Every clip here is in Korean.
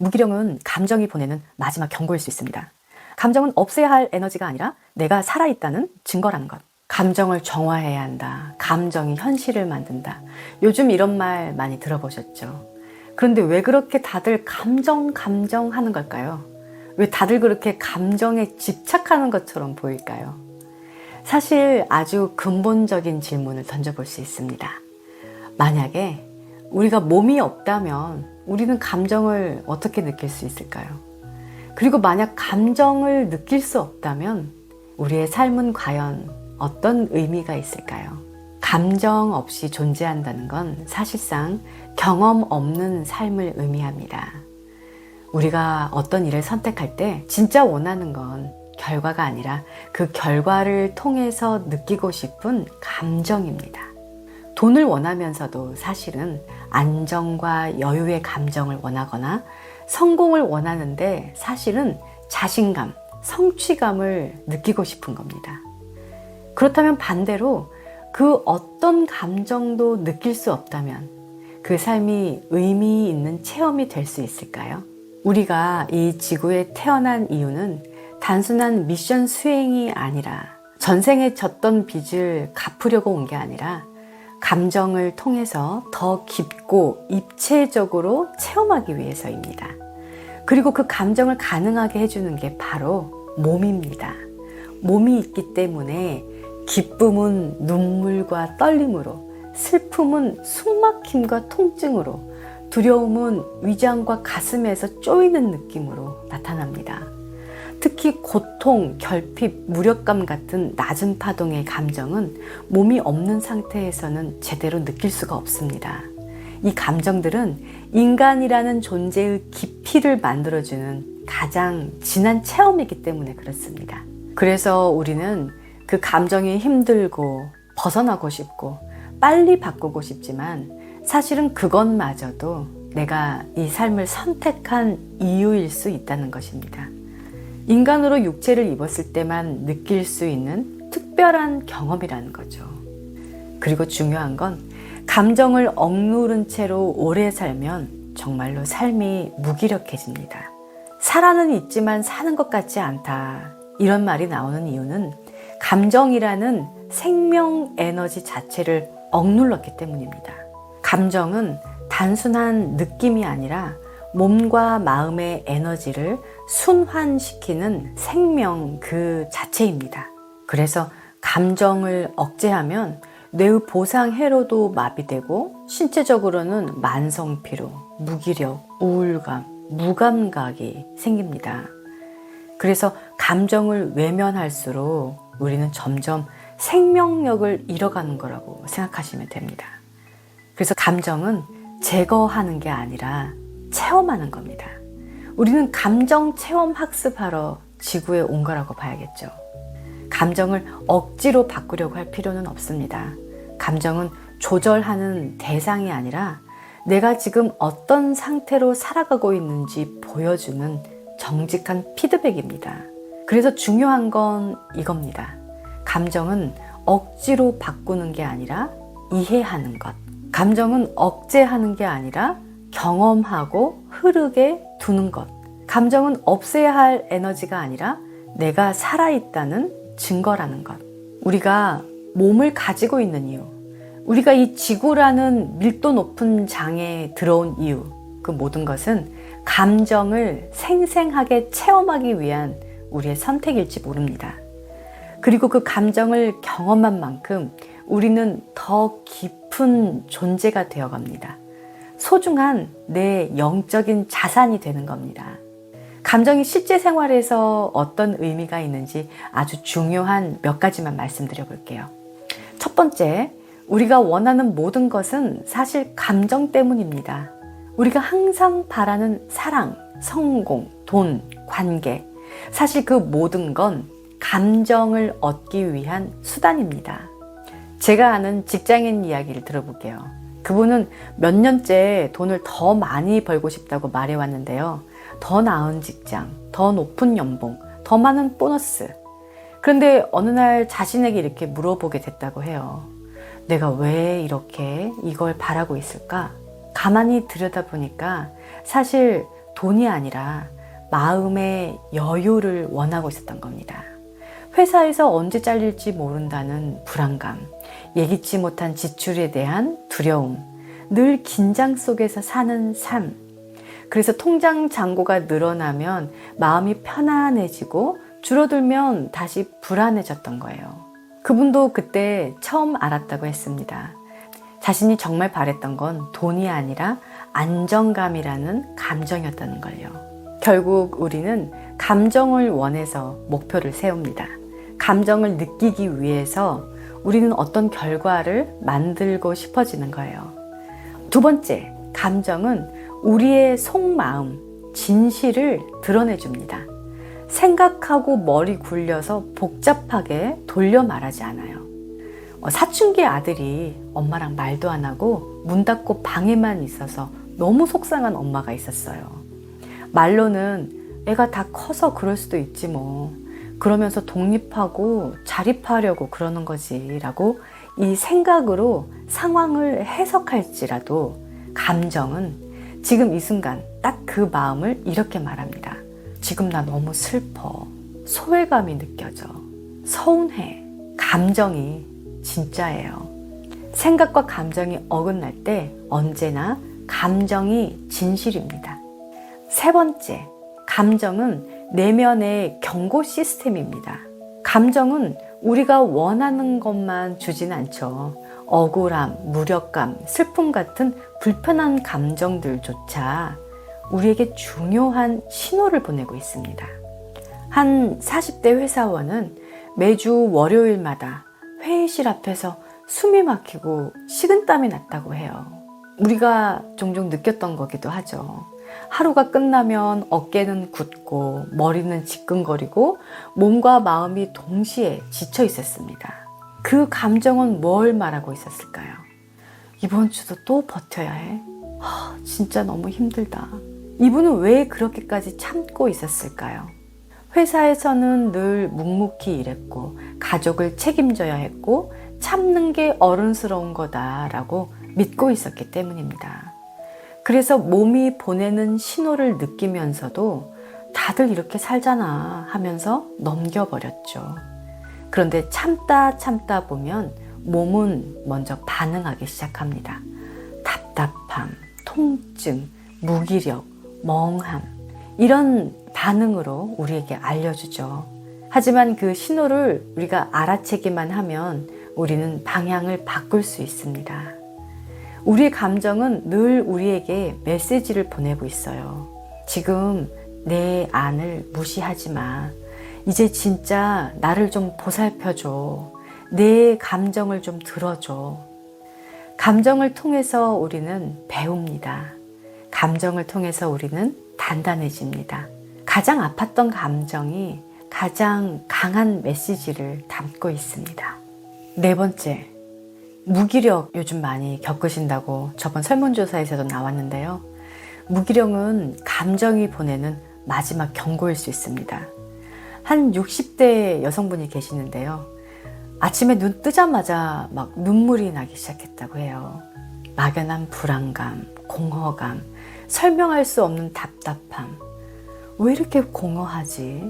무기력은 감정이 보내는 마지막 경고일 수 있습니다. 감정은 없애야 할 에너지가 아니라 내가 살아있다는 증거라는 것. 감정을 정화해야 한다. 감정이 현실을 만든다. 요즘 이런 말 많이 들어보셨죠? 그런데 왜 그렇게 다들 감정 하는 걸까요? 왜 다들 그렇게 감정에 집착하는 것처럼 보일까요? 사실 아주 근본적인 질문을 던져볼 수 있습니다. 만약에 우리가 몸이 없다면 우리는 감정을 어떻게 느낄 수 있을까요? 그리고 만약 감정을 느낄 수 없다면 우리의 삶은 과연 어떤 의미가 있을까요? 감정 없이 존재한다는 건 사실상 경험 없는 삶을 의미합니다. 우리가 어떤 일을 선택할 때 진짜 원하는 건 결과가 아니라 그 결과를 통해서 느끼고 싶은 감정입니다. 돈을 원하면서도 사실은 안정과 여유의 감정을 원하거나 성공을 원하는데 사실은 자신감, 성취감을 느끼고 싶은 겁니다. 그렇다면 반대로 그 어떤 감정도 느낄 수 없다면 그 삶이 의미 있는 체험이 될 수 있을까요? 우리가 이 지구에 태어난 이유는 단순한 미션 수행이 아니라 전생에 졌던 빚을 갚으려고 온 게 아니라 감정을 통해서 더 깊고 입체적으로 체험하기 위해서입니다. 그리고 그 감정을 가능하게 해주는 게 바로 몸입니다. 몸이 있기 때문에 기쁨은 눈물과 떨림으로, 슬픔은 숨막힘과 통증으로, 두려움은 위장과 가슴에서 쪼이는 느낌으로 나타납니다. 특히 고통, 결핍, 무력감 같은 낮은 파동의 감정은 몸이 없는 상태에서는 제대로 느낄 수가 없습니다. 이 감정들은 인간이라는 존재의 깊이를 만들어주는 가장 진한 체험이기 때문에 그렇습니다. 그래서 우리는 그 감정이 힘들고 벗어나고 싶고 빨리 바꾸고 싶지만 사실은 그것마저도 내가 이 삶을 선택한 이유일 수 있다는 것입니다. 인간으로 육체를 입었을 때만 느낄 수 있는 특별한 경험이라는 거죠. 그리고 중요한 건 감정을 억누른 채로 오래 살면 정말로 삶이 무기력해집니다. 살아는 있지만 사는 것 같지 않다. 이런 말이 나오는 이유는 감정이라는 생명 에너지 자체를 억눌렀기 때문입니다. 감정은 단순한 느낌이 아니라 몸과 마음의 에너지를 순환시키는 생명 그 자체입니다. 그래서 감정을 억제하면 뇌의 보상회로도 마비되고 신체적으로는 만성피로, 무기력, 우울감, 무감각이 생깁니다. 그래서 감정을 외면할수록 우리는 점점 생명력을 잃어가는 거라고 생각하시면 됩니다. 그래서 감정은 제거하는 게 아니라 체험하는 겁니다. 우리는 감정 체험 학습하러 지구에 온 거라고 봐야겠죠. 감정을 억지로 바꾸려고 할 필요는 없습니다. 감정은 조절하는 대상이 아니라 내가 지금 어떤 상태로 살아가고 있는지 보여주는 정직한 피드백입니다. 그래서 중요한 건 이겁니다. 감정은 억지로 바꾸는 게 아니라 이해하는 것. 감정은 억제하는 게 아니라 경험하고 흐르게 두는 것. 감정은 없애야 할 에너지가 아니라 내가 살아있다는 증거라는 것. 우리가 몸을 가지고 있는 이유, 우리가 이 지구라는 밀도 높은 장에 들어온 이유, 그 모든 것은 감정을 생생하게 체험하기 위한 우리의 선택일지 모릅니다. 그리고 그 감정을 경험한 만큼 우리는 더 깊은 존재가 되어갑니다. 소중한 내 영적인 자산이 되는 겁니다. 감정이 실제 생활에서 어떤 의미가 있는지 아주 중요한 몇 가지만 말씀드려 볼게요. 첫 번째, 우리가 원하는 모든 것은 사실 감정 때문입니다. 우리가 항상 바라는 사랑, 성공, 돈, 관계, 사실 그 모든 건 감정을 얻기 위한 수단입니다. 제가 아는 직장인 이야기를 들어볼게요. 그분은 몇 년째 돈을 더 많이 벌고 싶다고 말해왔는데요. 더 나은 직장, 더 높은 연봉, 더 많은 보너스. 그런데 어느 날 자신에게 이렇게 물어보게 됐다고 해요. 내가 왜 이렇게 이걸 바라고 있을까? 가만히 들여다보니까 사실 돈이 아니라 마음의 여유를 원하고 있었던 겁니다. 회사에서 언제 잘릴지 모른다는 불안감, 예기치 못한 지출에 대한 두려움, 늘 긴장 속에서 사는 삶. 그래서 통장 잔고가 늘어나면 마음이 편안해지고 줄어들면 다시 불안해졌던 거예요. 그분도 그때 처음 알았다고 했습니다. 자신이 정말 바랬던 건 돈이 아니라 안정감이라는 감정이었다는 걸요. 결국 우리는 감정을 원해서 목표를 세웁니다. 감정을 느끼기 위해서 우리는 어떤 결과를 만들고 싶어지는 거예요. 두 번째, 감정은 우리의 속마음, 진실을 드러내줍니다. 생각하고 머리 굴려서 복잡하게 돌려 말하지 않아요. 사춘기 아들이 엄마랑 말도 안 하고 문 닫고 방에만 있어서 너무 속상한 엄마가 있었어요. 말로는 애가 다 커서 그럴 수도 있지 뭐. 그러면서 독립하고 자립하려고 그러는 거지 라고 이 생각으로 상황을 해석할지라도 감정은 지금 이 순간 딱 그 마음을 이렇게 말합니다. 지금 나 너무 슬퍼. 소외감이 느껴져. 서운해. 감정이 진짜예요. 생각과 감정이 어긋날 때 언제나 감정이 진실입니다. 세 번째, 감정은 내면의 경고 시스템입니다. 감정은 우리가 원하는 것만 주진 않죠. 억울함, 무력감, 슬픔 같은 불편한 감정들조차 우리에게 중요한 신호를 보내고 있습니다. 한 40대 회사원은 매주 월요일마다 회의실 앞에서 숨이 막히고 식은땀이 났다고 해요. 우리가 종종 느꼈던 거기도 하죠. 하루가 끝나면 어깨는 굳고 머리는 지끈거리고 몸과 마음이 동시에 지쳐 있었습니다. 그 감정은 뭘 말하고 있었을까요? 이번 주도 또 버텨야 해? 진짜 너무 힘들다. 이분은 왜 그렇게까지 참고 있었을까요? 회사에서는 늘 묵묵히 일했고 가족을 책임져야 했고 참는 게 어른스러운 거다라고 믿고 있었기 때문입니다. 그래서 몸이 보내는 신호를 느끼면서도 다들 이렇게 살잖아 하면서 넘겨버렸죠. 그런데 참다 보면 몸은 먼저 반응하기 시작합니다. 답답함, 통증, 무기력, 멍함 이런 반응으로 우리에게 알려주죠. 하지만 그 신호를 우리가 알아채기만 하면 우리는 방향을 바꿀 수 있습니다. 우리의 감정은 늘 우리에게 메시지를 보내고 있어요. 지금 내 안을 무시하지 마. 이제 진짜 나를 좀 보살펴줘. 내 감정을 좀 들어줘. 감정을 통해서 우리는 배웁니다. 감정을 통해서 우리는 단단해집니다. 가장 아팠던 감정이 가장 강한 메시지를 담고 있습니다. 네 번째, 무기력 요즘 많이 겪으신다고 저번 설문조사에서도 나왔는데요. 무기력은 감정이 보내는 마지막 경고일 수 있습니다. 한 60대 여성분이 계시는데요. 아침에 눈 뜨자마자 막 눈물이 나기 시작했다고 해요. 막연한 불안감, 공허감, 설명할 수 없는 답답함. 왜 이렇게 공허하지?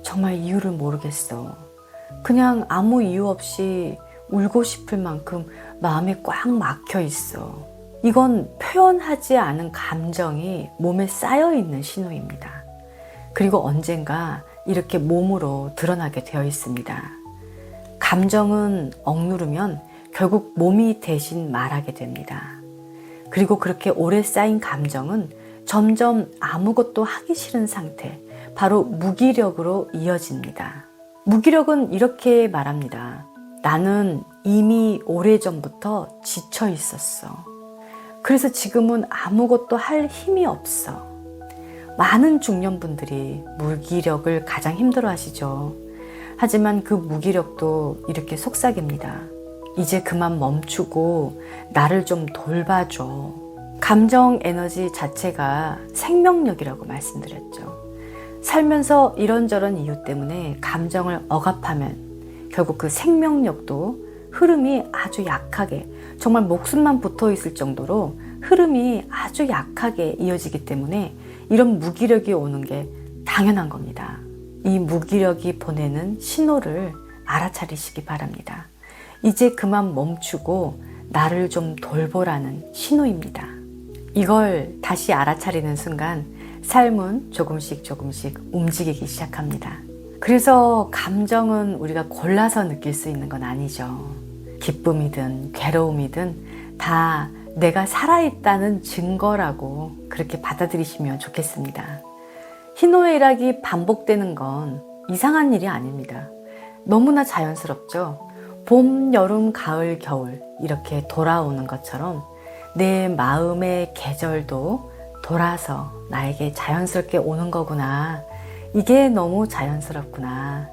정말 이유를 모르겠어. 그냥 아무 이유 없이 울고 싶을 만큼 마음이 꽉 막혀 있어. 이건 표현하지 않은 감정이 몸에 쌓여 있는 신호입니다. 그리고 언젠가 이렇게 몸으로 드러나게 되어 있습니다. 감정은 억누르면 결국 몸이 대신 말하게 됩니다. 그리고 그렇게 오래 쌓인 감정은 점점 아무것도 하기 싫은 상태, 바로 무기력으로 이어집니다. 무기력은 이렇게 말합니다. 나는 이미 오래전부터 지쳐 있었어. 그래서 지금은 아무것도 할 힘이 없어. 많은 중년분들이 무기력을 가장 힘들어 하시죠. 하지만 그 무기력도 이렇게 속삭입니다. 이제 그만 멈추고 나를 좀 돌봐줘. 감정 에너지 자체가 생명력이라고 말씀드렸죠. 살면서 이런저런 이유 때문에 감정을 억압하면 결국 그 생명력도 흐름이 아주 약하게, 정말 목숨만 붙어 있을 정도로 흐름이 아주 약하게 이어지기 때문에 이런 무기력이 오는 게 당연한 겁니다. 이 무기력이 보내는 신호를 알아차리시기 바랍니다. 이제 그만 멈추고 나를 좀 돌보라는 신호입니다. 이걸 다시 알아차리는 순간 삶은 조금씩 움직이기 시작합니다. 그래서 감정은 우리가 골라서 느낄 수 있는 건 아니죠. 기쁨이든 괴로움이든 다 내가 살아있다는 증거라고 그렇게 받아들이시면 좋겠습니다. 희노애락이 반복되는 건 이상한 일이 아닙니다. 너무나 자연스럽죠. 봄, 여름, 가을, 겨울 이렇게 돌아오는 것처럼 내 마음의 계절도 돌아서 나에게 자연스럽게 오는 거구나. 이게 너무 자연스럽구나.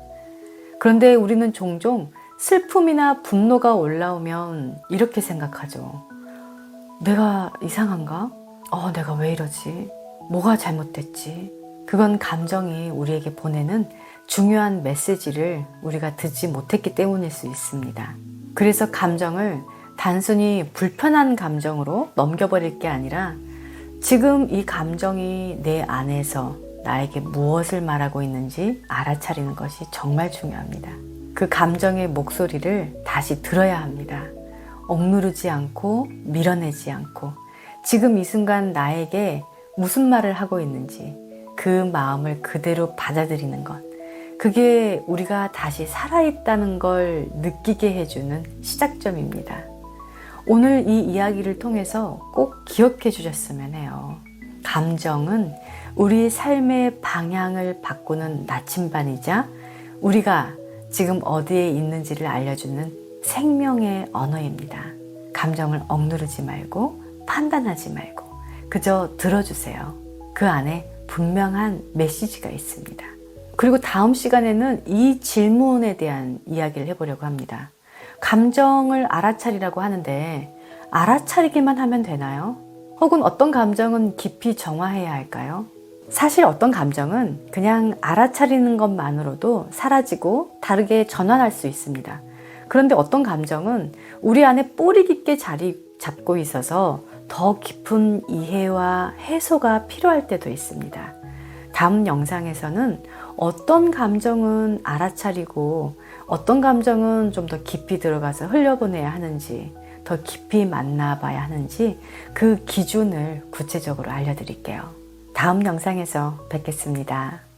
그런데 우리는 종종 슬픔이나 분노가 올라오면 이렇게 생각하죠. 내가 이상한가? 내가 왜 이러지? 뭐가 잘못됐지? 그건 감정이 우리에게 보내는 중요한 메시지를 우리가 듣지 못했기 때문일 수 있습니다. 그래서 감정을 단순히 불편한 감정으로 넘겨버릴 게 아니라 지금 이 감정이 내 안에서 나에게 무엇을 말하고 있는지 알아차리는 것이 정말 중요합니다. 그 감정의 목소리를 다시 들어야 합니다. 억누르지 않고 밀어내지 않고 지금 이 순간 나에게 무슨 말을 하고 있는지 그 마음을 그대로 받아들이는 것. 그게 우리가 다시 살아있다는 걸 느끼게 해주는 시작점입니다. 오늘 이 이야기를 통해서 꼭 기억해 주셨으면 해요. 감정은 우리 삶의 방향을 바꾸는 나침반이자 우리가 지금 어디에 있는지를 알려주는 생명의 언어입니다. 감정을 억누르지 말고 판단하지 말고 그저 들어주세요. 그 안에 분명한 메시지가 있습니다. 그리고 다음 시간에는 이 질문에 대한 이야기를 해보려고 합니다. 감정을 알아차리라고 하는데 알아차리기만 하면 되나요? 혹은 어떤 감정은 깊이 정화해야 할까요? 사실 어떤 감정은 그냥 알아차리는 것만으로도 사라지고 다르게 전환할 수 있습니다. 그런데 어떤 감정은 우리 안에 뿌리 깊게 자리 잡고 있어서 더 깊은 이해와 해소가 필요할 때도 있습니다. 다음 영상에서는 어떤 감정은 알아차리고 어떤 감정은 좀 더 깊이 들어가서 흘려보내야 하는지, 더 깊이 만나봐야 하는지 그 기준을 구체적으로 알려드릴게요. 다음 영상에서 뵙겠습니다.